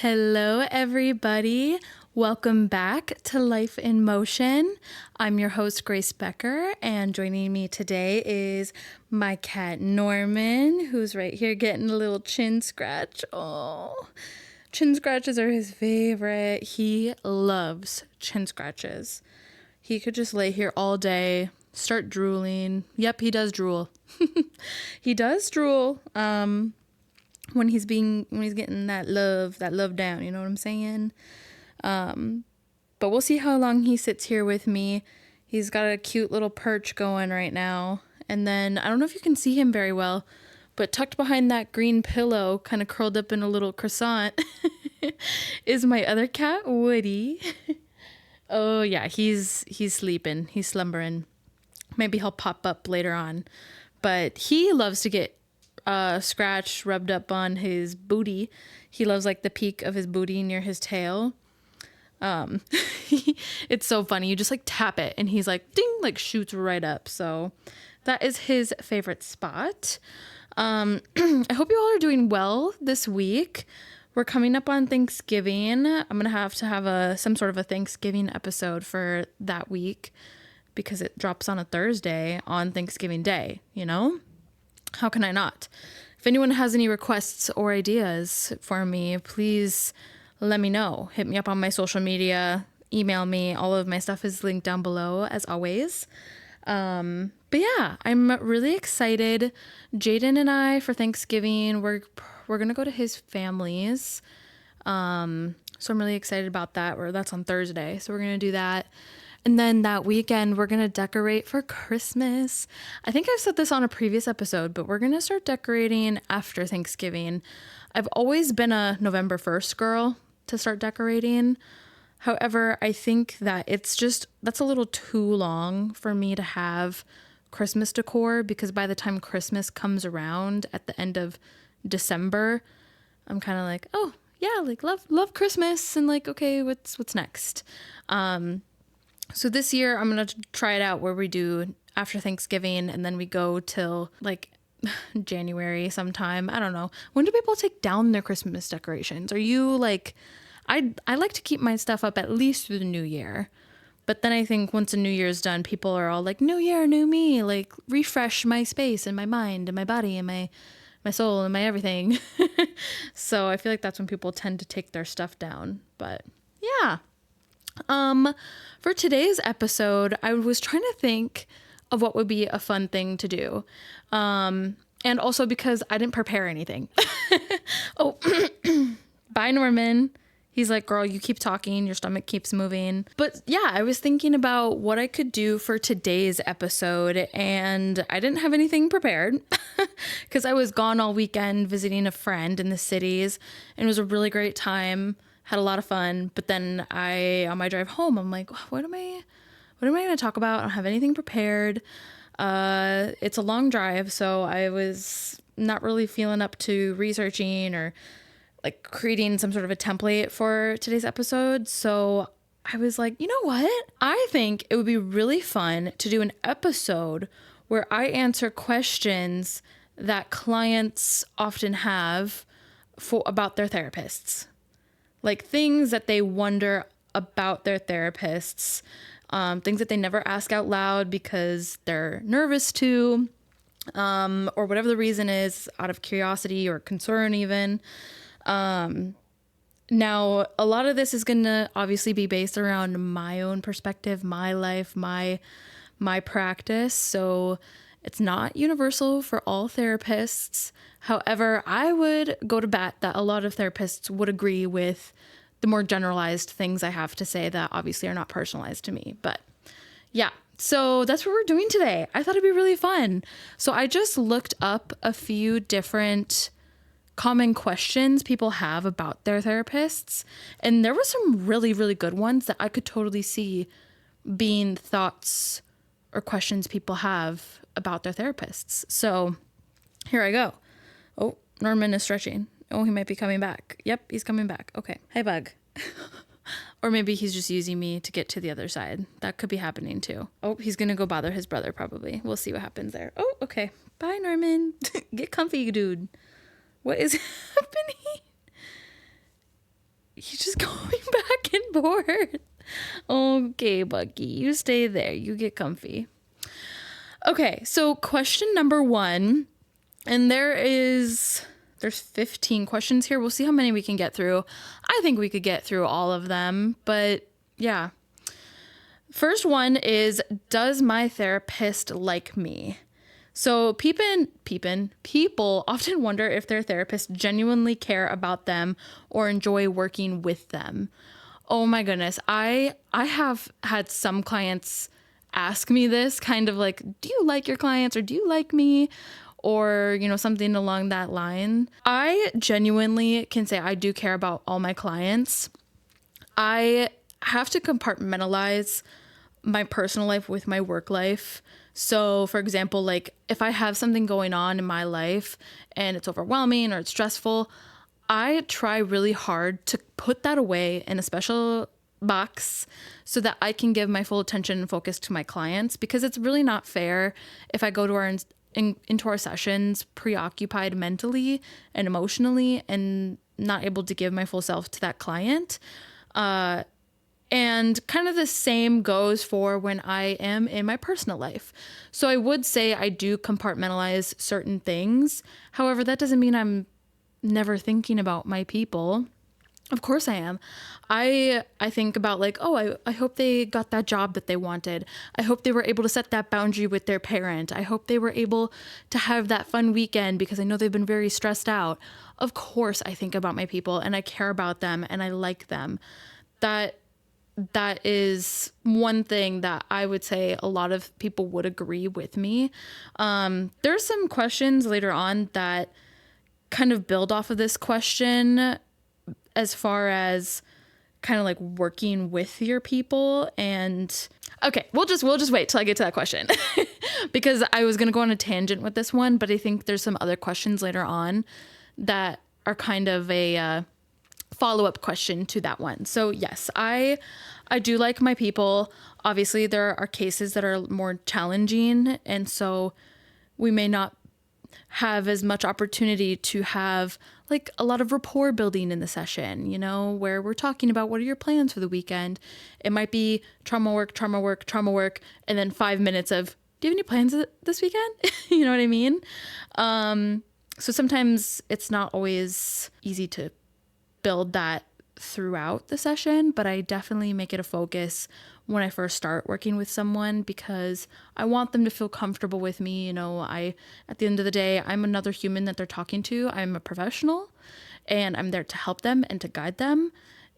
Hello, everybody. Welcome back to Life in Motion. I'm your host, Grace Becker, and joining me today is my cat, Norman, who's right here getting a little chin scratch. Oh, chin scratches are his favorite. He loves chin scratches. He could just lay here all day, start drooling. Yep, he does drool. He does drool. When he's getting that love down, you know what I'm saying? But we'll see how long he sits here with me. He's got a cute little perch going right now. And then I don't know if you can see him very well, but tucked behind that green pillow, kind of curled up in a little croissant, is my other cat, Woody. Oh yeah, he's sleeping. He's slumbering. Maybe he'll pop up later on. But he loves to get scratch rubbed up on his booty. He loves like the peak of his booty near his tail. It's so funny. You just like tap it and he's like ding, like shoots right up. So that is his favorite spot. I hope you all are doing well this week. We're coming up on Thanksgiving. I'm gonna have to have some sort of a Thanksgiving episode for that week because it drops on a Thursday on Thanksgiving Day, you know? How can I not? If anyone has any requests or ideas for me, please let me know. Hit me up on my social media, email me. All of my stuff is linked down below as always. But yeah, I'm really excited. Jaden and I for Thanksgiving, we're going to go to his family's. So I'm really excited about that. That's on Thursday. So we're going to do that. And then that weekend, we're going to decorate for Christmas. I think I've said this on a previous episode, but we're going to start decorating after Thanksgiving. I've always been a November 1st girl to start decorating. However, I think that that's a little too long for me to have Christmas decor because by the time Christmas comes around at the end of December, I'm kind of like, oh, yeah, like love Christmas and like, okay, what's next? So this year I'm going to try it out where we do after Thanksgiving and then we go till like January sometime. I don't know. When do people take down their Christmas decorations? Are you like, I like to keep my stuff up at least through the new year. But then I think once the new year's done, people are all like, new year, new me, like refresh my space and my mind and my body and my soul and my everything. So I feel like that's when people tend to take their stuff down. But yeah. For today's episode, I was trying to think of what would be a fun thing to do. And also because I didn't prepare anything. Oh, bye, Norman. He's like, girl, you keep talking. Your stomach keeps moving. But yeah, I was thinking about what I could do for today's episode and I didn't have anything prepared because I was gone all weekend visiting a friend in the cities and it was a really great time. Had a lot of fun, but then on my drive home, I'm like, what am I going to talk about? I don't have anything prepared. It's a long drive, so I was not really feeling up to researching or like creating some sort of a template for today's episode. So I was like, you know what? I think it would be really fun to do an episode where I answer questions that clients often have about their therapists. Like things that they wonder about their therapists, things that they never ask out loud because they're nervous to, or whatever the reason is, out of curiosity or concern even. Now, a lot of this is going to obviously be based around my own perspective, my life, my practice. So it's not universal for all therapists. However, I would go to bat that a lot of therapists would agree with the more generalized things I have to say that obviously are not personalized to me. But yeah, so that's what we're doing today. I thought it'd be really fun. So I just looked up a few different common questions people have about their therapists. And there were some really, really good ones that I could totally see being thoughts or questions people have about their therapists. So here I go. Oh, Norman is stretching. Oh, he might be coming back. Yep, he's coming back. Okay. Hi, bug. Or maybe he's just using me to get to the other side. That could be happening too. Oh, he's going to go bother his brother probably. We'll see what happens there. Oh, okay. Bye, Norman. Get comfy, dude. What is happening? He's just going back and forth. Okay, Bucky, you stay there. You get comfy. Okay, so question number 1, and there's 15 questions here. We'll see how many we can get through. I think we could get through all of them, but yeah. First one is, does my therapist like me? So people often wonder if their therapists genuinely care about them or enjoy working with them. Oh my goodness. I have had some clients ask me this, kind of like, do you like your clients, or do you like me? Or, something along that line. I genuinely can say I do care about all my clients. I have to compartmentalize my personal life with my work life. So, for example, like if I have something going on in my life and it's overwhelming or it's stressful, I try really hard to put that away in a special box so that I can give my full attention and focus to my clients, because it's really not fair if I go to into our sessions preoccupied mentally and emotionally and not able to give my full self to that client. And kind of the same goes for when I am in my personal life. So I would say I do compartmentalize certain things. However, that doesn't mean I'm never thinking about my people. Of course I am. I think about like, oh, I hope they got that job that they wanted. I hope they were able to set that boundary with their parent. I hope they were able to have that fun weekend because I know they've been very stressed out. Of course I think about my people and I care about them and I like them. That is one thing that I would say a lot of people would agree with me. There's some questions later on that kind of build off of this question, as far as kind of like working with your people. And okay, we'll just wait till I get to that question because I was going to go on a tangent with this one, but I think there's some other questions later on that are kind of a follow-up question to that one. So yes, I do like my people. Obviously there are cases that are more challenging, and so we may not have as much opportunity to have like a lot of rapport building in the session, where we're talking about what are your plans for the weekend. It might be trauma work, and then 5 minutes of, do you have any plans this weekend? You know what I mean? So sometimes it's not always easy to build that throughout the session, but I definitely make it a focus when I first start working with someone, because I want them to feel comfortable with me. At the end of the day, I'm another human that they're talking to. I'm a professional and I'm there to help them and to guide them.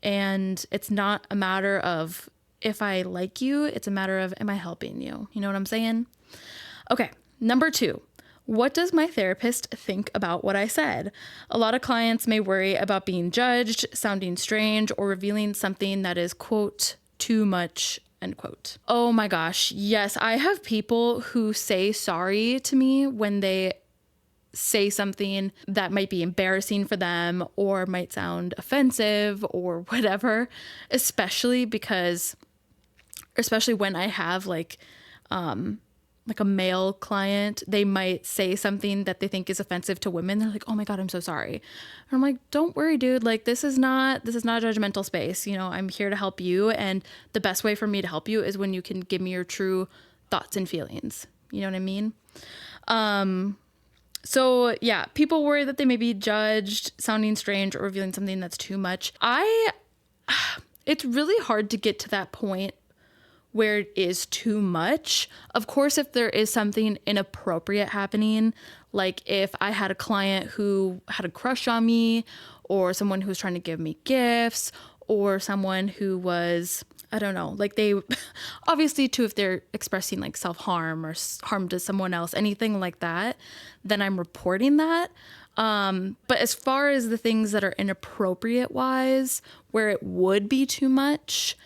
And it's not a matter of if I like you, it's a matter of, am I helping you? You know what I'm saying? Okay. Number 2. What does my therapist think about what I said? A lot of clients may worry about being judged, sounding strange, or revealing something that is, quote, too much, end quote. Oh my gosh. Yes, I have people who say sorry to me when they say something that might be embarrassing for them or might sound offensive or whatever, especially when I have like a male client. They might say something that they think is offensive to women. They're like, oh my God, I'm so sorry. And I'm like, don't worry, dude. Like, this is not a judgmental space. I'm here to help you. And the best way for me to help you is when you can give me your true thoughts and feelings. You know what I mean? So yeah, people worry that they may be judged, sounding strange, or revealing something that's too much. It's really hard to get to that point where it is too much. Of course, if there is something inappropriate happening, like if I had a client who had a crush on me, or someone who was trying to give me gifts, or someone who was, I don't know, like they, obviously too, if they're expressing like self-harm or harm to someone else, anything like that, then I'm reporting that. But as far as the things that are inappropriate wise, where it would be too much,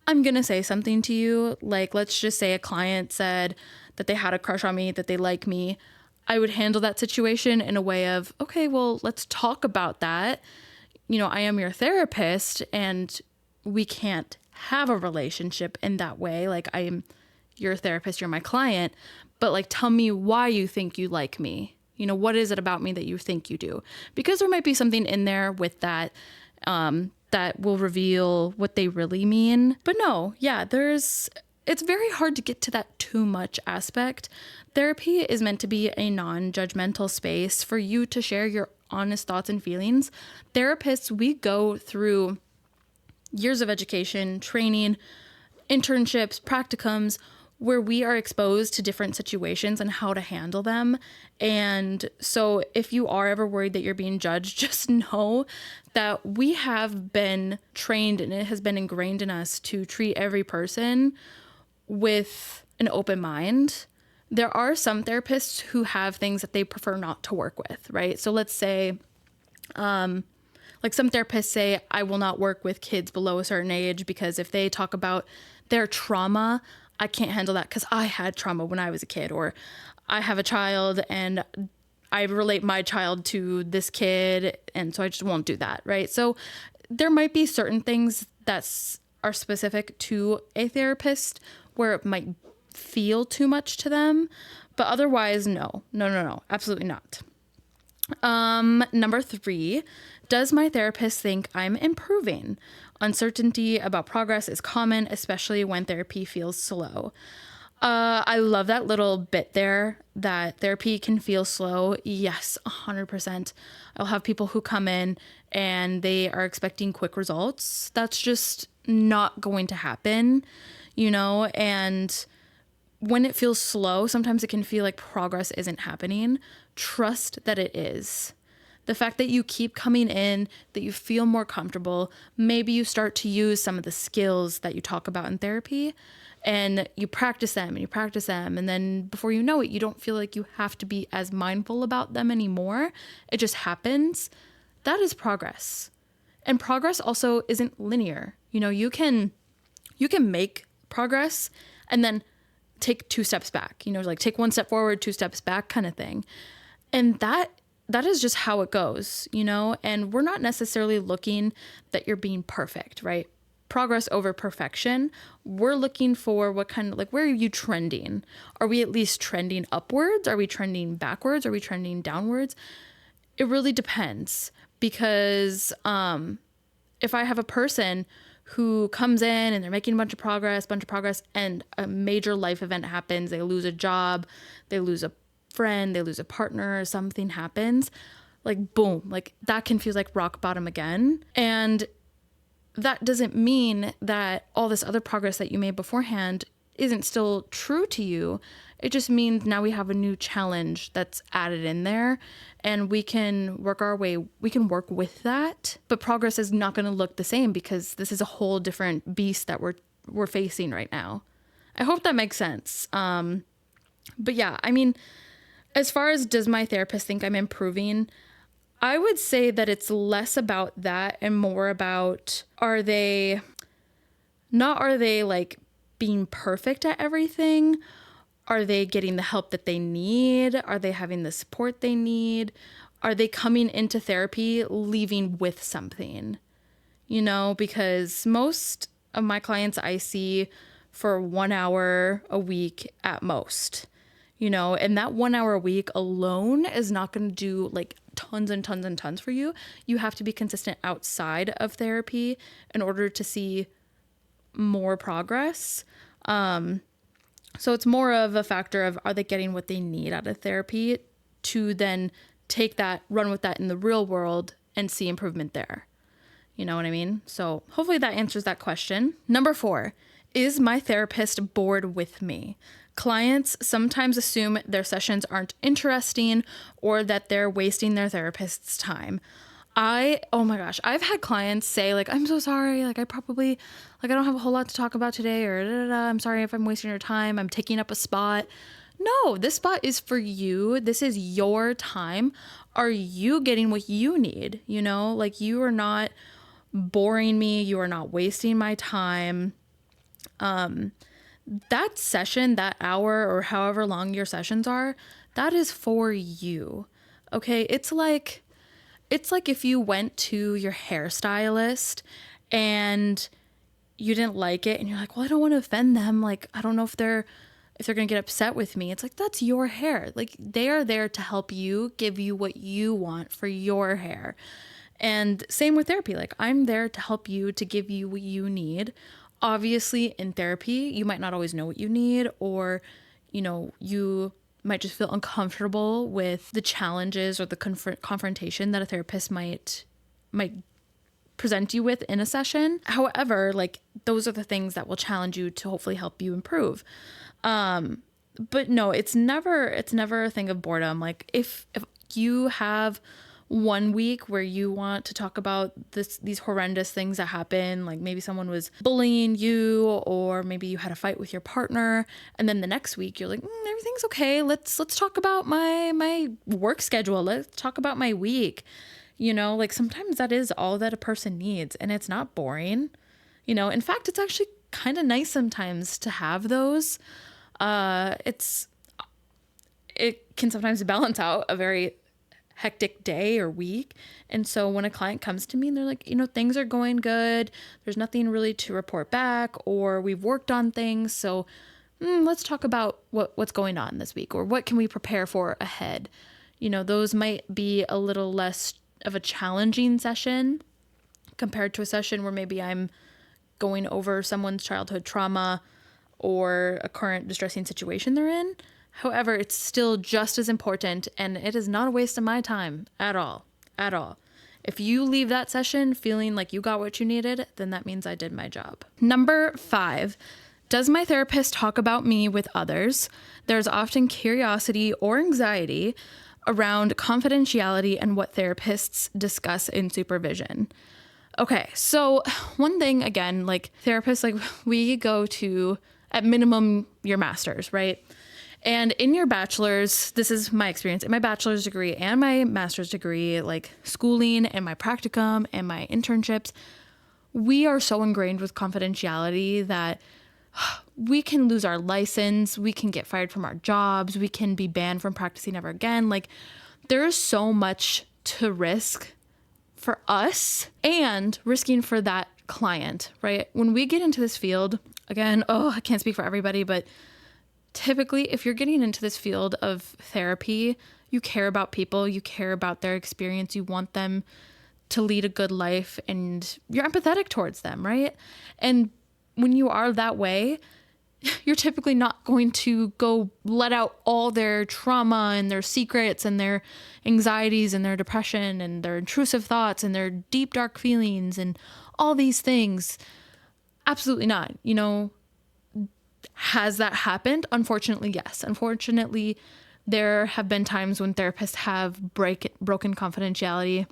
I'm going to say something to you. Like, let's just say a client said that they had a crush on me, that they like me. I would handle that situation in a way of, okay, well, let's talk about that. I am your therapist and we can't have a relationship in that way. Like, I am your therapist, you're my client, but like, tell me why you think you like me. What is it about me that you think you do? Because there might be something in there with that that will reveal what they really mean. But no, yeah, it's very hard to get to that too much aspect. Therapy is meant to be a non-judgmental space for you to share your honest thoughts and feelings. Therapists, we go through years of education, training, internships, practicums, where we are exposed to different situations and how to handle them. And so if you are ever worried that you're being judged, just know that we have been trained and it has been ingrained in us to treat every person with an open mind. There are some therapists who have things that they prefer not to work with, right? So let's say, like some therapists say, I will not work with kids below a certain age because if they talk about their trauma, I can't handle that because I had trauma when I was a kid, or I have a child and I relate my child to this kid, and so I just won't do that, right? So there might be certain things that are specific to a therapist where it might feel too much to them, but otherwise, no, absolutely not. Number 3, does my therapist think I'm improving? Uncertainty about progress is common, especially when therapy feels slow. I love that little bit there, that therapy can feel slow. Yes, 100%. I'll have people who come in and they are expecting quick results. That's just not going to happen, and when it feels slow, sometimes it can feel like progress isn't happening. Trust that it is. The fact that you keep coming in, that you feel more comfortable, maybe you start to use some of the skills that you talk about in therapy and you practice them. And then before you know it, you don't feel like you have to be as mindful about them anymore. It just happens. That is progress. And progress also isn't linear. You can make progress and then take 2 steps back, like take 1 step forward, 2 steps back kind of thing. And that is just how it goes, and we're not necessarily looking that you're being perfect, right? Progress over perfection. We're looking for what kind of, like, where are you trending? Are we at least trending upwards? Are we trending backwards? Are we trending downwards? It really depends, because if I have a person who comes in and they're making a bunch of progress, and a major life event happens, they lose a job, they lose a friend, they lose a partner, or something happens, like boom, like that can feel like rock bottom again. And that doesn't mean that all this other progress that you made beforehand isn't still true to you. It just means now we have a new challenge that's added in there, and we can work our way, we can work with that. But progress is not going to look the same because this is a whole different beast that we're facing right now. I hope that makes sense. But yeah, I mean, as far as does my therapist think I'm improving, I would say that it's less about that and more about are they like being perfect at everything? Are they getting the help that they need? Are they having the support they need? Are they coming into therapy leaving with something? Because most of my clients I see for 1 hour a week at most, and that 1 hour a week alone is not going to do like tons and tons and tons for you. You have to be consistent outside of therapy in order to see more progress. So it's more of a factor of, are they getting what they need out of therapy to then take that, run with that in the real world and see improvement there. You know what I mean? So hopefully that answers that question. Number 4, is my therapist bored with me? Clients sometimes assume their sessions aren't interesting or that they're wasting their therapist's time. Oh my gosh, I've had clients say like, I'm so sorry, like I don't have a whole lot to talk about today, or I'm sorry if I'm wasting your time, I'm taking up a spot. No, this spot is for you. This is your time. Are you getting what you need? Like you are not boring me. You are not wasting my time. That session, that hour or however long your sessions are, that is for you. Okay. It's like if you went to your hairstylist and you didn't like it and you're like, well, I don't want to offend them. Like, I don't know if they're going to get upset with me. It's like, that's your hair. Like they are there to help you, give you what you want for your hair. And same with therapy. Like, I'm there to help you, to give you what you need. Obviously, in therapy, you might not always know what you need, or, you might just feel uncomfortable with the challenges or the confrontation that a therapist might present you with in a session. However, like, those are the things that will challenge you to hopefully help you improve. But no, it's never a thing of boredom. Like, if you have one week where you want to talk about these horrendous things that happen, like maybe someone was bullying you, or maybe you had a fight with your partner, and then the next week you're like, everything's okay. Let's talk about my work schedule. Let's talk about my week. Like, sometimes that is all that a person needs, and it's not boring. In fact, it's actually kind of nice sometimes to have those. It can sometimes balance out a very hectic day or week. And so when a client comes to me and they're like, things are going good, there's nothing really to report back, or we've worked on things, so let's talk about what's going on this week, or what can we prepare for ahead. Those might be a little less of a challenging session compared to a session where maybe I'm going over someone's childhood trauma or a current distressing situation they're in. However, it's still just as important, and it is not a waste of my time at all. If you leave that session feeling like you got what you needed, then that means I did my job. Number 5, does my therapist talk about me with others? There's often curiosity or anxiety around confidentiality and what therapists discuss in supervision. Okay, so one thing, again, like, therapists, like, we go to, at minimum, your master's, right? And in your bachelor's, this is my experience, in my bachelor's degree and my master's degree, like schooling and my practicum and my internships, we are so ingrained with confidentiality that we can lose our license, we can get fired from our jobs, we can be banned from practicing ever again. Like, there is so much to risk for us and risking for that client, right? When we get into this field, again, I can't speak for everybody, but typically, if you're getting into this field of therapy, you care about people, you care about their experience, you want them to lead a good life, and you're empathetic towards them, right? And when you are that way, you're typically not going to go let out all their trauma and their secrets and their anxieties and their depression and their intrusive thoughts and their deep, dark feelings and all these things. Absolutely not. Has that happened? Unfortunately, yes. Unfortunately, there have been times when therapists have broken confidentiality,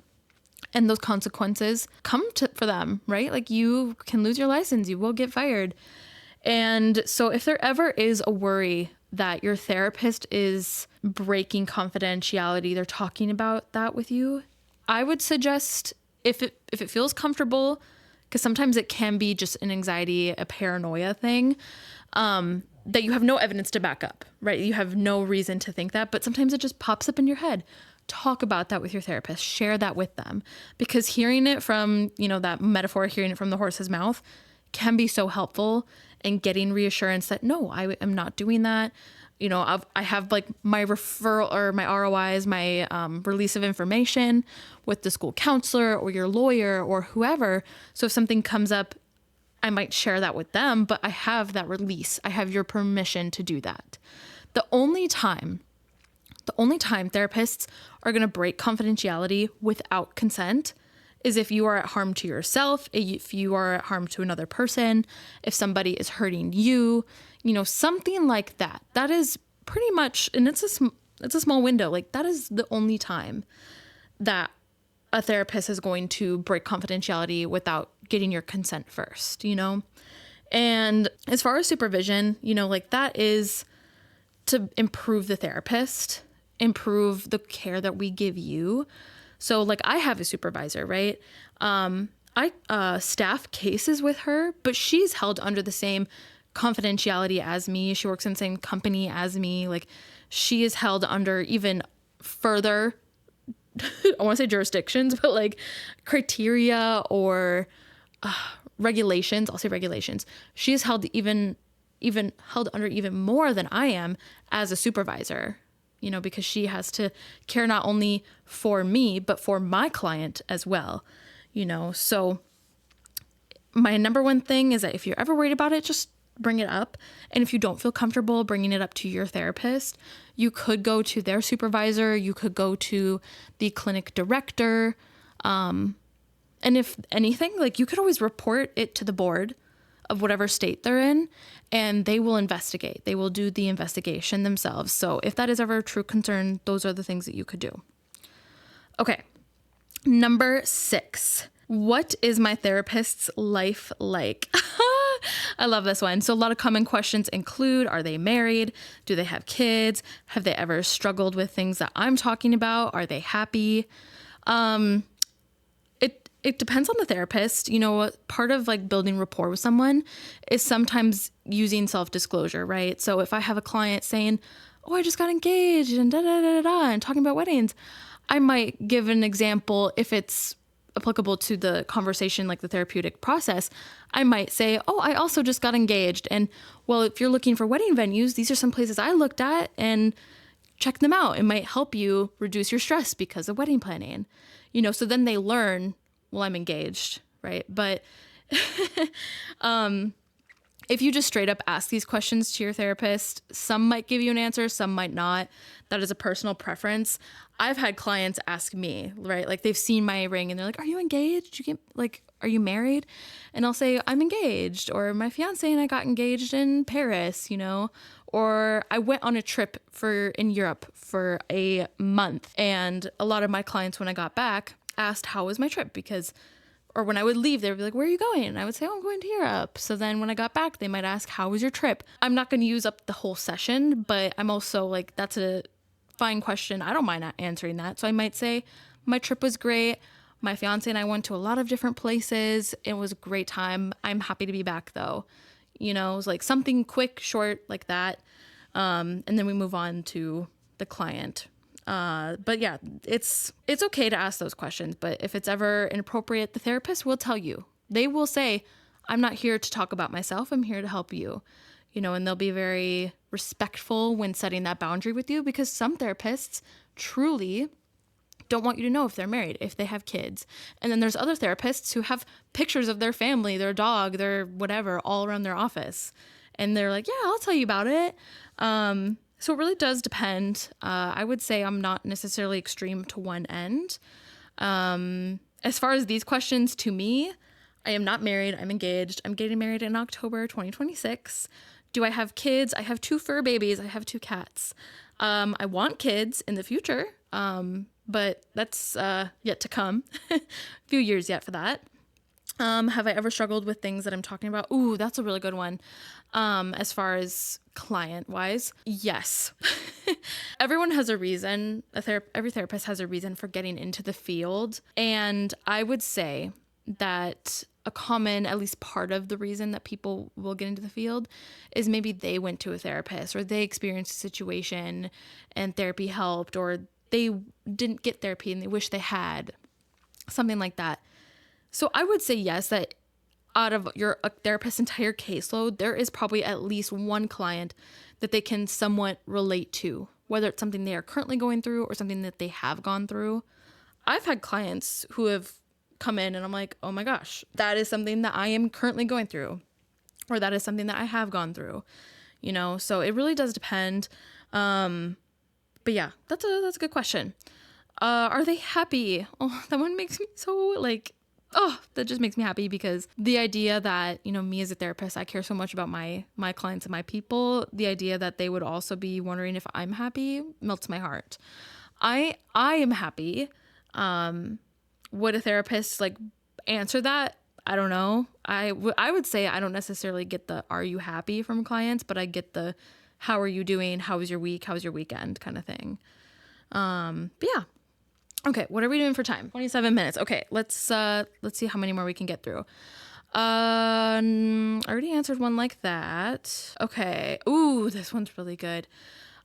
and those consequences come for them, right? Like, you can lose your license, you will get fired. And so if there ever is a worry that your therapist is breaking confidentiality, they're talking about that with you, I would suggest, if it feels comfortable, because sometimes it can be just an anxiety, a paranoia thing, that you have no evidence to back up, right? You have no reason to think that, but sometimes it just pops up in your head. Talk about that with your therapist, share that with them, because hearing it from, that metaphor, hearing it from the horse's mouth can be so helpful in getting reassurance that, no, I am not doing that. I have like my referral or my ROIs, my release of information with the school counselor or your lawyer or whoever. So if something comes up, I might share that with them, but I have that release. I have your permission to do that. The only time therapists are going to break confidentiality without consent is if you are at harm to yourself, if you are at harm to another person, if somebody is hurting you, something like that. That is pretty much, and it's a small window. Like, that is the only time that a therapist is going to break confidentiality without getting your consent first, And as far as supervision, like, that is to improve the therapist, improve the care that we give you. So, like, I have a supervisor, right? I staff cases with her, but she's held under the same confidentiality as me. She works in the same company as me. Like, she is held under even further, I want to say jurisdictions, but like criteria or regulations. I'll say regulations. She is held even held under even more than I am as a supervisor. because she has to care not only for me, but for my client as well, So my number one thing is that if you're ever worried about it, just bring it up. And if you don't feel comfortable bringing it up to your therapist, you could go to their supervisor, you could go to the clinic director. And if anything, like you could always report it to the board of whatever state they're in, and they will investigate. They will do the investigation themselves. So if that is ever a true concern, those are the things that you could do. Okay. Number 6. What is my therapist's life like? I love this one. So a lot of common questions include, are they married? Do they have kids? Have they ever struggled with things that I'm talking about? Are they happy? It depends on the therapist. Part of like building rapport with someone is sometimes using self-disclosure, right? So if I have a client saying, oh, I just got engaged and and talking about weddings, I might give an example if it's applicable to the conversation, like the therapeutic process. I might say, oh, I also just got engaged. And well, if you're looking for wedding venues, these are some places I looked at and check them out. It might help you reduce your stress because of wedding planning, so then they learn, well, I'm engaged, right? But if you just straight up ask these questions to your therapist, some might give you an answer, some might not. That is a personal preference. I've had clients ask me, right? Like they've seen my ring and they're like, are you engaged? Are you married? And I'll say, I'm engaged, or my fiance and I got engaged in Paris, or I went on a trip in Europe for a month. And a lot of my clients, when I got back, asked, how was my trip? Or when I would leave, they would be like, where are you going? And I would say, oh, I'm going to Europe. So then when I got back, they might ask, how was your trip? I'm not going to use up the whole session, but I'm also like, that's a fine question. I don't mind not answering that. So I might say, my trip was great. My fiance and I went to a lot of different places. It was a great time. I'm happy to be back though. It was like something quick, short like that. And then we move on to the client. But yeah, it's okay to ask those questions, but if it's ever inappropriate, the therapist will tell you. They will say, I'm not here to talk about myself. I'm here to help you, and they'll be very respectful when setting that boundary with you, because some therapists truly don't want you to know if they're married, if they have kids. And then there's other therapists who have pictures of their family, their dog, their whatever, all around their office. And they're like, yeah, I'll tell you about it. So it really does depend. I would say I'm not necessarily extreme to one end. As far as these questions, to me, I am not married. I'm engaged. I'm getting married in October 2026. Do I have kids? I have 2 fur babies. I have 2 cats. I want kids in the future, but that's yet to come. A few years yet for that. Have I ever struggled with things that I'm talking about? Ooh, that's a really good one. As far as client-wise, yes. Everyone has a reason. Every therapist has a reason for getting into the field. And I would say that a common, at least part of the reason that people will get into the field is maybe they went to a therapist, or they experienced a situation and therapy helped, or they didn't get therapy and they wish they had, something like that. So I would say yes, that out of your therapist's entire caseload, there is probably at least one client that they can somewhat relate to, whether it's something they are currently going through or something that they have gone through. I've had clients who have come in and I'm like, oh my gosh, that is something that I am currently going through, or that is something that I have gone through, so it really does depend. But yeah, that's a good question. Are they happy? Oh, that one makes me so that just makes me happy, because the idea that, me as a therapist, I care so much about my clients and my people. The idea that they would also be wondering if I'm happy melts my heart. I am happy. Would a therapist answer that? I don't know. I would say I don't necessarily get the "are you happy" from clients, but I get the "how are you doing? How was your week? How was your weekend?" kind of thing. But yeah. Okay, what are we doing for time? 27 minutes. Okay, let's see how many more we can get through. I already answered one like that. Okay. Ooh, this one's really good.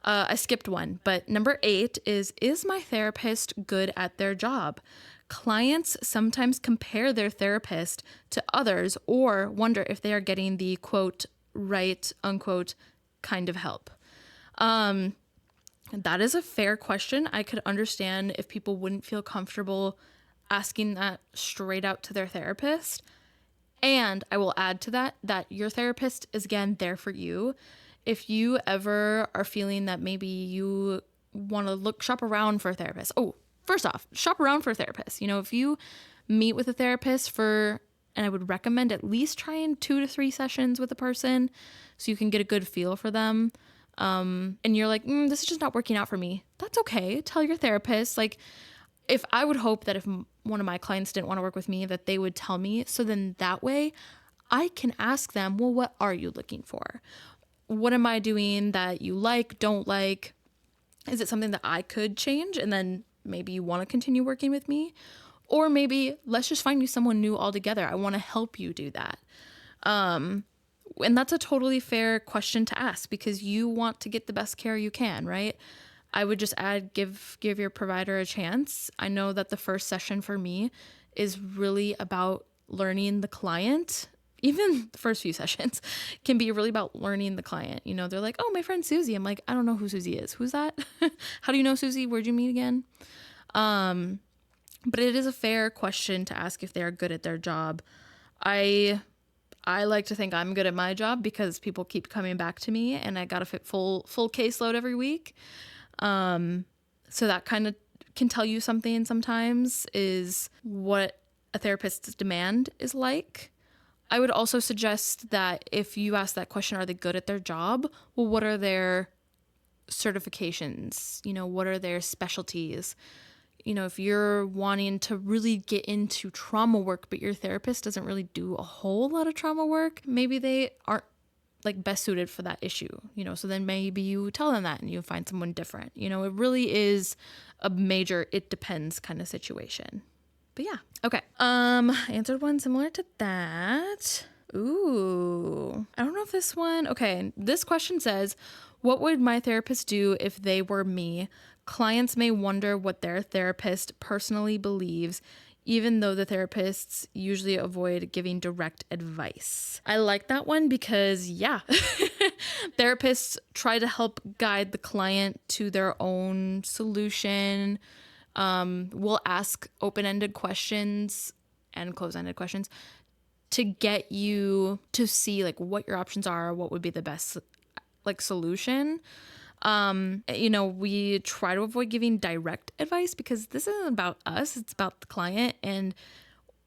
I skipped one, but number 8 is my therapist good at their job? Clients sometimes compare their therapist to others or wonder if they are getting the quote, right, unquote, kind of help. That is a fair question. I could understand if people wouldn't feel comfortable asking that straight out to their therapist. And I will add to that your therapist is, again, there for you. If you ever are feeling that maybe you want to shop around for a therapist. Oh, first off, shop around for a therapist. If you meet with a therapist and I would recommend at least trying 2 to 3 sessions with a person so you can get a good feel for them. And you're like, this is just not working out for me. That's okay. Tell your therapist. Like, if I would hope that if one of my clients didn't want to work with me, that they would tell me. So then that way I can ask them, well, what are you looking for? What am I doing that you like, don't like? Is it something that I could change? And then maybe you want to continue working with me. Or maybe let's just find you someone new altogether. I want to help you do that. And that's a totally fair question to ask because you want to get the best care you can, right? I would just add, give your provider a chance. I know that the first session for me is really about learning the client. Even the first few sessions can be really about learning the client. They're like, oh, my friend Susie. I'm like, I don't know who Susie is. Who's that? How do you know Susie? Where'd you meet again? But it is a fair question to ask if they're good at their job. I like to think I'm good at my job because people keep coming back to me and I got to fit full caseload every week. So that kind of can tell you something sometimes is what a therapist's demand is like. I would also suggest that if you ask that question, are they good at their job? Well, what are their certifications? What are their specialties? If you're wanting to really get into trauma work, but your therapist doesn't really do a whole lot of trauma work, maybe they aren't like best suited for that issue, so then maybe you tell them that and you find someone different. It really is a major, it depends kind of situation. But yeah. Okay. I answered one similar to that. Ooh, I don't know if this one, okay. This question says, what would my therapist do if they were me? Clients may wonder what their therapist personally believes, even though the therapists usually avoid giving direct advice. I like that one because, yeah, therapists try to help guide the client to their own solution. We'll ask open-ended questions and close-ended questions to get you to see like what your options are, what would be the best like solution. We try to avoid giving direct advice because this isn't about us, it's about the client. And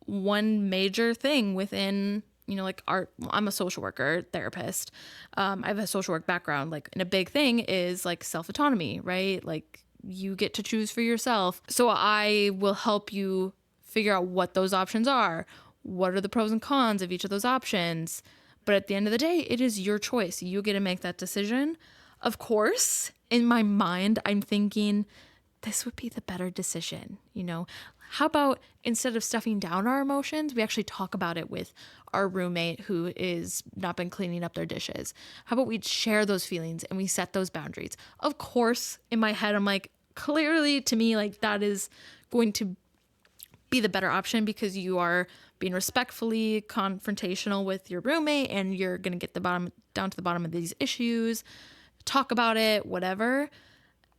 one major thing within, I'm a social worker, therapist. I have a social work background, and a big thing is like self-autonomy, right? Like you get to choose for yourself. So I will help you figure out what those options are. What are the pros and cons of each of those options? But at the end of the day, it is your choice. You get to make that decision. Of course, in my mind, I'm thinking this would be the better decision. How about instead of stuffing down our emotions, we actually talk about it with our roommate who is not been cleaning up their dishes? How about we share those feelings and we set those boundaries? Of course, in my head, I'm like, clearly to me, like that is going to be the better option because you are being respectfully confrontational with your roommate and you're going to get down to the bottom of these issues, talk about it, whatever.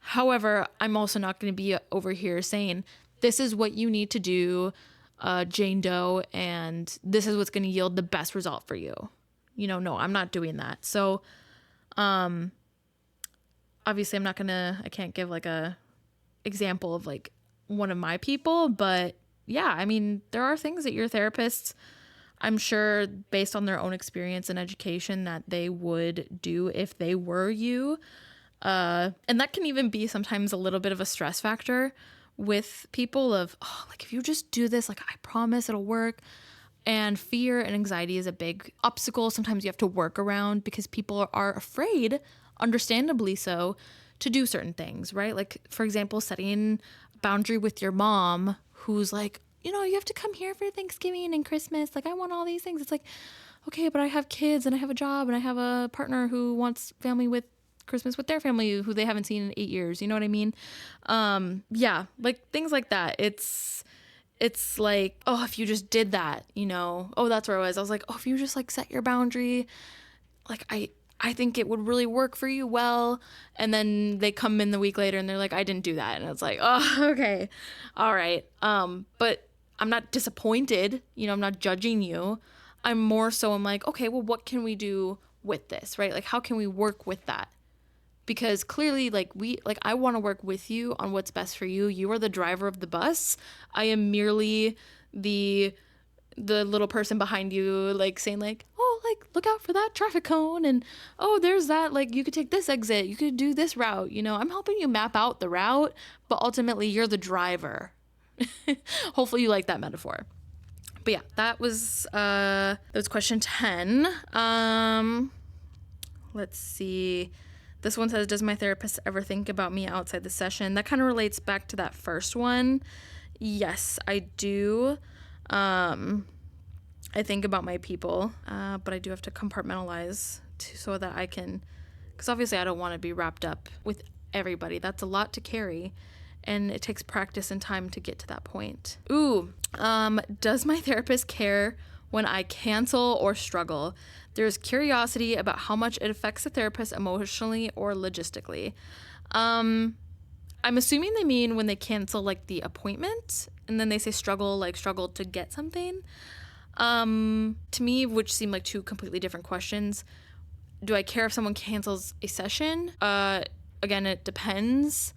However, I'm also not going to be over here saying, this is what you need to do, Jane Doe, and this is what's going to yield the best result for you. No, I'm not doing that. So, obviously I can't give like a example of like one of my people, but yeah, I mean, there are things that your therapists, I'm sure based on their own experience and education, that they would do if they were you. And that can even be sometimes a little bit of a stress factor with people of, oh, like if you just do this, like I promise it'll work. And fear and anxiety is a big obstacle. Sometimes you have to work around because people are afraid, understandably so, to do certain things, right? Like, for example, setting a boundary with your mom who's like, you have to come here for Thanksgiving and Christmas. Like, I want all these things. It's like, okay, but I have kids and I have a job and I have a partner who wants family with Christmas with their family who they haven't seen in 8 years. You know what I mean? Yeah, like things like that. It's like, oh, if you just did that, oh, that's where I was like, oh, if you just like set your boundary, like I think it would really work for you well. And then they come in the week later and they're like, I didn't do that. And it's like, oh, okay. All right. But I'm not disappointed. I'm not judging you. I'm like, okay, well, what can we do with this, right? Like, how can we work with that? Because clearly, I want to work with you on what's best for you. You are the driver of the bus. I am merely the little person behind you, like saying like, oh, like look out for that traffic cone, and oh, there's that, like you could take this exit, you could do this route. I'm helping you map out the route, but ultimately you're the driver. Hopefully you like that metaphor. But yeah, that was question 10. Let's see. This one says, does my therapist ever think about me outside the session? That kind of relates back to that first one. Yes, I do. I think about my people, but I do have to compartmentalize so that I can, because obviously I don't want to be wrapped up with everybody. That's a lot to carry, and it takes practice and time to get to that point. Does my therapist care when I cancel or struggle? There's curiosity about how much it affects the therapist emotionally or logistically. I'm assuming they mean when they cancel like the appointment, and then they say struggle to get something. To me, which seem like two completely different questions. Do I care if someone cancels a session? Again, it depends.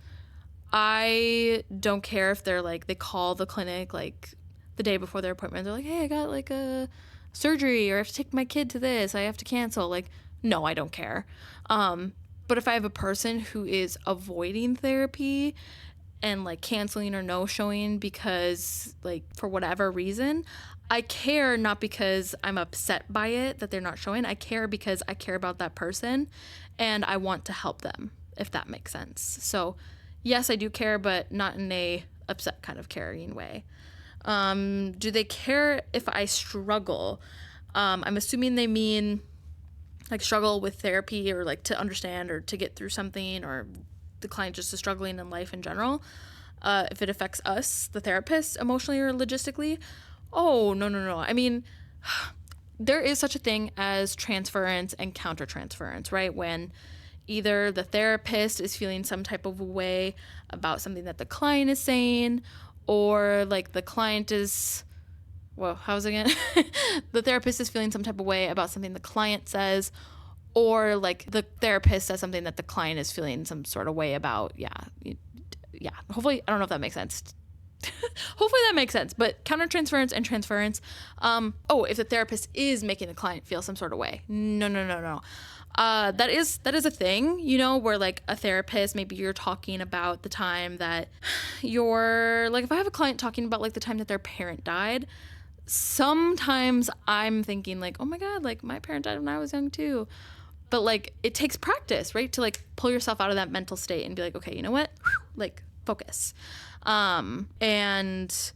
I don't care if they're like, they call the clinic like the day before their appointment. They're like, hey, I got like a surgery, or I have to take my kid to this. I have to cancel. Like, no, I don't care. But if I have a person who is avoiding therapy and like canceling or no showing because like for whatever reason, I care not because I'm upset by it that they're not showing. I care because I care about that person and I want to help them, if that makes sense. So yes, I do care, but not in a upset kind of caring way. Do they care if I struggle? I'm assuming they mean like struggle with therapy, or like to understand or to get through something, or the client just is struggling in life in general. If it affects us, the therapist, emotionally or logistically. Oh, no. I mean, there is such a thing as transference and countertransference, right? When either the therapist is feeling some type of way about something that the client is saying, or like the client is, how's it again? The therapist is feeling some type of way about something the client says, or like the therapist says something that the client is feeling some sort of way about. Yeah. Hopefully, I don't know if that makes sense. Hopefully that makes sense. But countertransference and transference. If the therapist is making the client feel some sort of way. No. That is a thing, where like a therapist, maybe you're talking about the time that if I have a client talking about like the time that their parent died, sometimes I'm thinking like, oh my God, like my parent died when I was young too. But like it takes practice, right? To like pull yourself out of that mental state and be like, okay, you know what? Like focus. And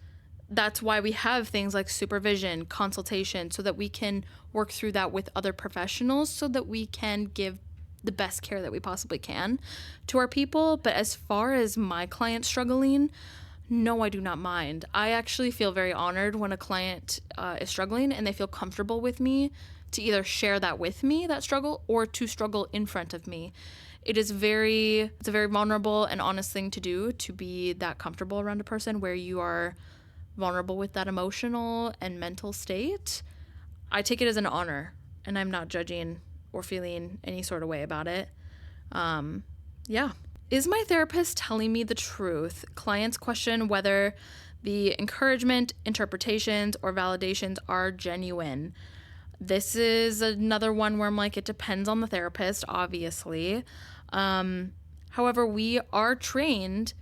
that's why we have things like supervision, consultation, so that we can work through that with other professionals so that we can give the best care that we possibly can to our people. But as far as my client struggling, no, I do not mind. I actually feel very honored when a client is struggling and they feel comfortable with me to either share that with me, that struggle, or to struggle in front of me. It's a very vulnerable and honest thing to do, to be that comfortable around a person where you are vulnerable with that emotional and mental state. I take it as an honor, and I'm not judging or feeling any sort of way about it. Is my therapist telling me the truth? Clients question whether the encouragement, interpretations, or validations are genuine. This is another one where I'm like, it depends on the therapist, obviously. However, we are trained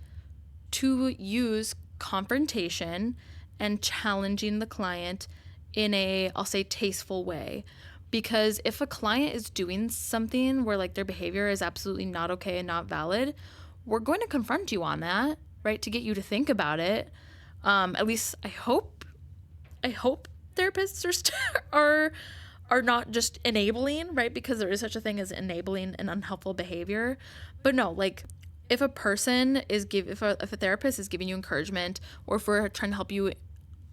to use confrontation and challenging the client in a, I'll say, tasteful way. Because if a client is doing something where like their behavior is absolutely not okay and not valid, we're going to confront you on that, right? To get you to think about it. At least I hope therapists are not just enabling, right? Because there is such a thing as enabling an unhelpful behavior. But no, like if a person is if a therapist is giving you encouragement, or if we're trying to help you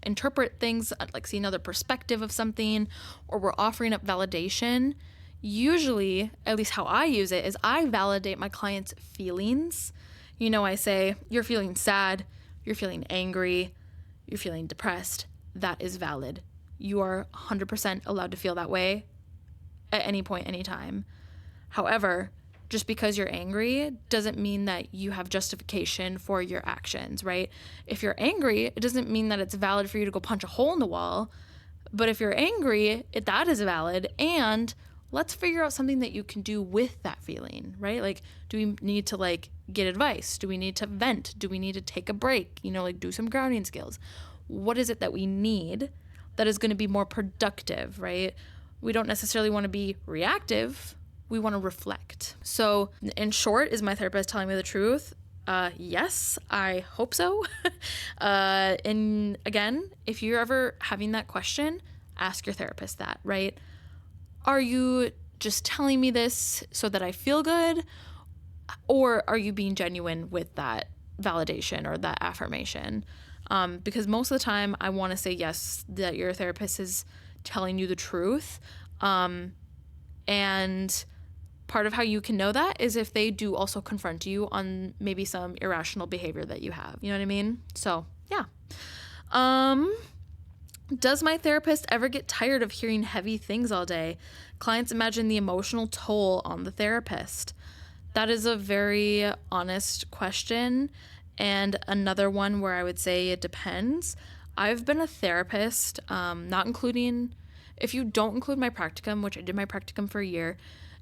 interpret things, like see another perspective of something, or we're offering up validation, Usually, at least how I use it, is I validate my client's feelings. I say, you're feeling sad, you're feeling angry, you're feeling depressed. That is valid. You are 100% allowed to feel that way at any point, anytime. However, just because you're angry doesn't mean that you have justification for your actions, right? If you're angry, it doesn't mean that it's valid for you to go punch a hole in the wall. But if you're angry, that is valid. And let's figure out something that you can do with that feeling, right? Like, do we need to get advice? Do we need to vent? Do we need to take a break? Do some grounding skills. What is it that we need that is going to be more productive, right? We don't necessarily want to be reactive. We want to reflect. So in short, is my therapist telling me the truth? Yes, I hope so. And again, if you're ever having that question, ask your therapist that, right? Are you just telling me this so that I feel good? Or are you being genuine with that validation or that affirmation? Because most of the time I want to say yes, that your therapist is telling you the truth. And part of how you can know that is if they do also confront you on maybe some irrational behavior that you have. You know what I mean? So, yeah. Does my therapist ever get tired of hearing heavy things all day? Clients imagine the emotional toll on the therapist. That is a very honest question, and another one where I would say it depends. I've been a therapist, not including, if you don't include my practicum, which I did my practicum for a year,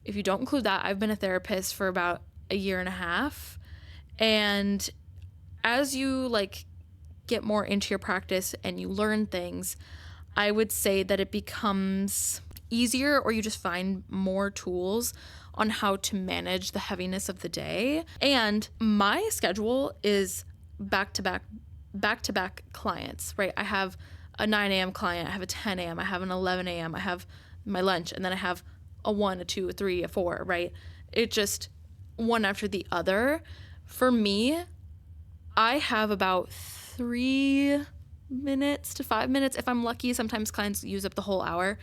if you don't include that, I've been a therapist for about a year and a half. And as you get more into your practice and you learn things, I would say that it becomes easier, or you just find more tools on how to manage the heaviness of the day. And my schedule is back to back clients, right? I have a 9 a.m. client, I have a 10 a.m., I have an 11 a.m., I have my lunch, and then I have a 1, a 2, a 3, a 4, right? It just one after the other. For me, I have about 3 minutes to 5 minutes. If I'm lucky, sometimes clients use up the whole hour,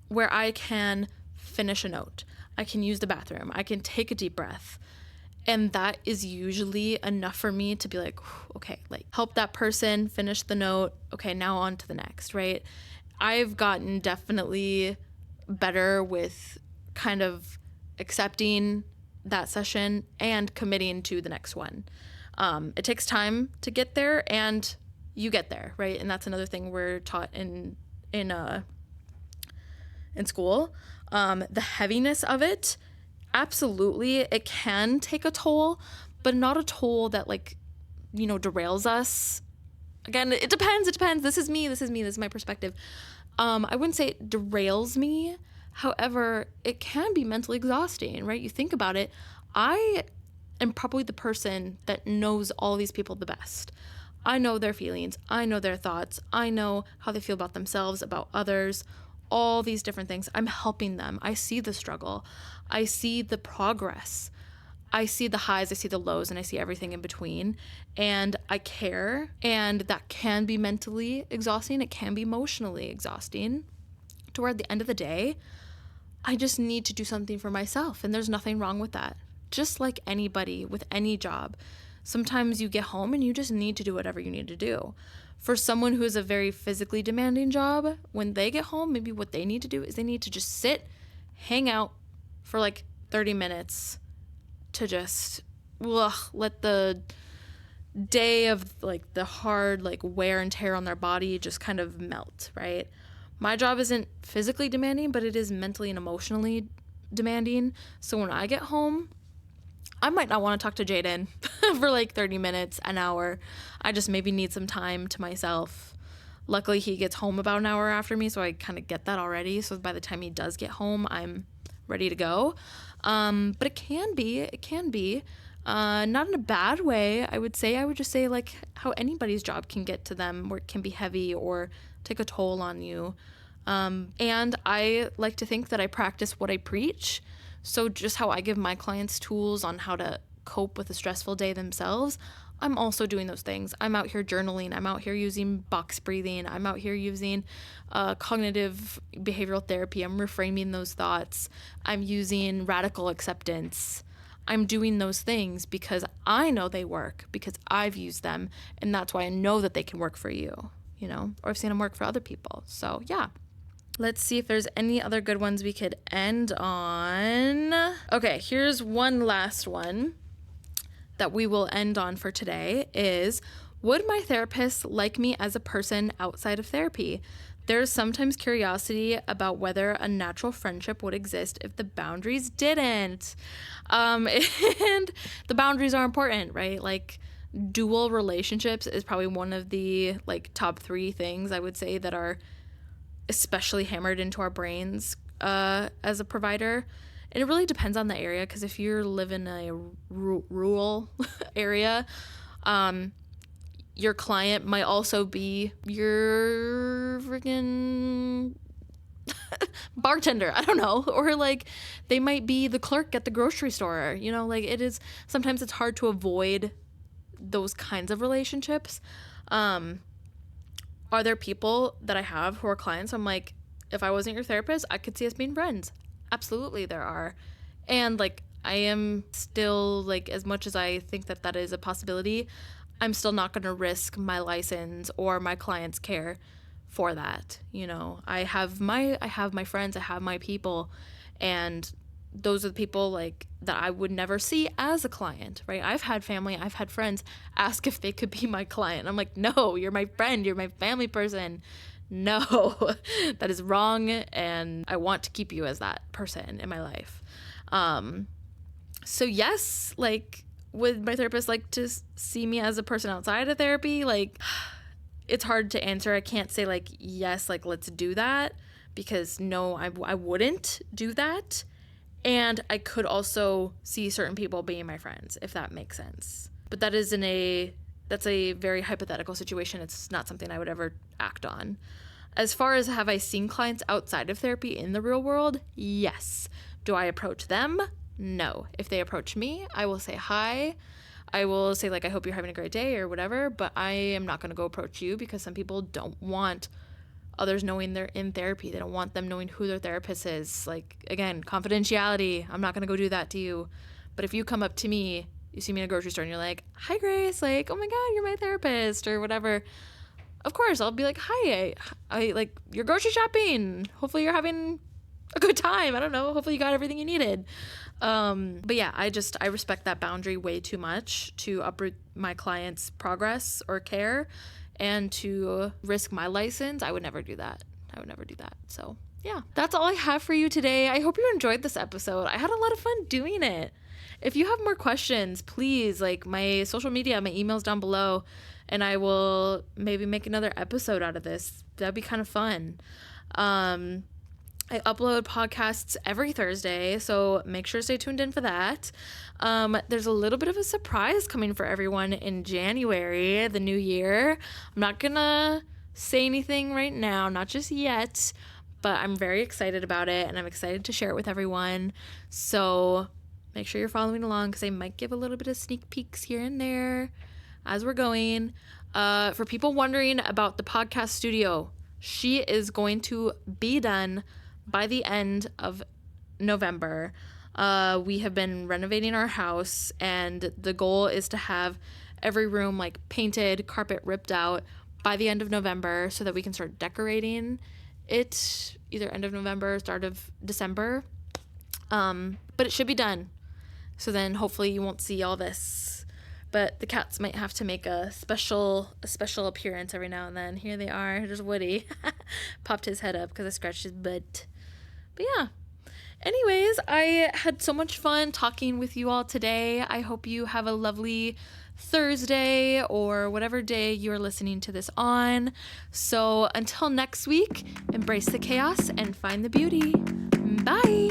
where I can finish a note. I can use the bathroom. I can take a deep breath. And that is usually enough for me to be like, okay, help that person finish the note. Okay, now on to the next, right? I've gotten definitely better with kind of accepting that session and committing to the next one. It takes time to get there, and you get there, right? And that's another thing we're taught in school. The heaviness of it, absolutely, it can take a toll, but not a toll that derails us. Again, it depends. This is me. This is my perspective. I wouldn't say it derails me. However, it can be mentally exhausting, right? You think about it. I am probably the person that knows all these people the best. I know their feelings. I know their thoughts. I know how they feel about themselves, about others, all these different things. I'm helping them. I see the struggle. I see the progress. I see the highs, I see the lows, and I see everything in between. And I care. And that can be mentally exhausting. It can be emotionally exhausting. To where at the end of the day, I just need to do something for myself. And there's nothing wrong with that. Just like anybody with any job. Sometimes you get home and you just need to do whatever you need to do. For someone who has a very physically demanding job, when they get home, maybe what they need to do is they need to just sit, hang out for 30 minutes to just let the day of the hard wear and tear on their body just kind of melt, right? My job isn't physically demanding, but it is mentally and emotionally demanding. So when I get home, I might not want to talk to Jaden for 30 minutes, an hour. I just maybe need some time to myself. Luckily, he gets home about an hour after me, so I kind of get that already. So by the time he does get home, I'm ready to go. But it can be, not in a bad way. I would just say how anybody's job can get to them, where it can be heavy or take a toll on you. And I like to think that I practice what I preach. So just how I give my clients tools on how to cope with a stressful day themselves, I'm also doing those things. I'm out here journaling. I'm out here using box breathing. I'm out here using cognitive behavioral therapy. I'm reframing those thoughts. I'm using radical acceptance. I'm doing those things because I know they work, because I've used them, and that's why I know that they can work for you, you know, or I've seen them work for other people. So yeah. Let's see if there's any other good ones we could end on. Okay, here's one last one that we will end on for today is, would my therapist like me as a person outside of therapy? There's sometimes curiosity about whether a natural friendship would exist if the boundaries didn't. And the boundaries are important, right? Like, dual relationships is probably one of the like top 3 things I would say that are especially hammered into our brains as a provider. And it really depends on the area, because if you live in a rural area, your client might also be your friggin' bartender. I don't know. Or like they might be the clerk at the grocery store. You know, like sometimes it's hard to avoid those kinds of relationships. Are there people that I have who are clients? I'm like, if I wasn't your therapist, I could see us being friends. Absolutely, there are. And like, I am still, like, as much as I think that that is a possibility, I'm still not going to risk my license or my client's care for that. You know, I have my friends, I have my people, and those are the people like that I would never see as a client, right? I've had family, I've had friends ask if they could be my client. I'm like, no, you're my friend, you're my family person. No, that is wrong, and I want to keep you as that person in my life. So yes, like, would my therapist like to see me as a person outside of therapy? Like, it's hard to answer. I can't say like, yes, like, let's do that, because no, I wouldn't do that. And I could also see certain people being my friends, if that makes sense. But that's a very hypothetical situation. It's not something I would ever act on. As far as have I seen clients outside of therapy in the real world? Yes. Do I approach them? No. If they approach me, I will say hi. I will say, like, I hope you're having a great day or whatever, but I am not going to go approach you, because some people don't want others knowing they're in therapy. They don't want them knowing who their therapist is. Like, again, confidentiality. I'm not going to go do that to you. But if you come up to me, you see me in a grocery store and you're like, hi, Grace, like, oh my God, you're my therapist or whatever. Of course, I'll be like, hi, I like, you're grocery shopping. Hopefully you're having a good time. I don't know. Hopefully you got everything you needed. But yeah, I respect that boundary way too much to uproot my client's progress or care. And to risk my license, I would never do that. So yeah, that's all I have for you today. I hope you enjoyed this episode. I had a lot of fun doing it. If you have more questions, please, like, my social media, my email's down below, and I will maybe make another episode out of this. That'd be kind of fun. I upload podcasts every Thursday, so make sure to stay tuned in for that. There's a little bit of a surprise coming for everyone in January, the new year. I'm not gonna say anything right now, not just yet, but I'm very excited about it, and I'm excited to share it with everyone. So make sure you're following along, because I might give a little bit of sneak peeks here and there as we're going. For people wondering about the podcast studio, she is going to be done by the end of November. We have been renovating our house, and the goal is to have every room like painted, carpet ripped out by the end of November, so that we can start decorating it either end of November, start of December. But it should be done. So then hopefully you won't see all this. But the cats might have to make a special appearance every now and then. Here they are. There's Woody. Popped his head up because I scratched his butt. But yeah. Anyways, I had so much fun talking with you all today. I hope you have a lovely Thursday or whatever day you're listening to this on. So until next week, embrace the chaos and find the beauty. Bye.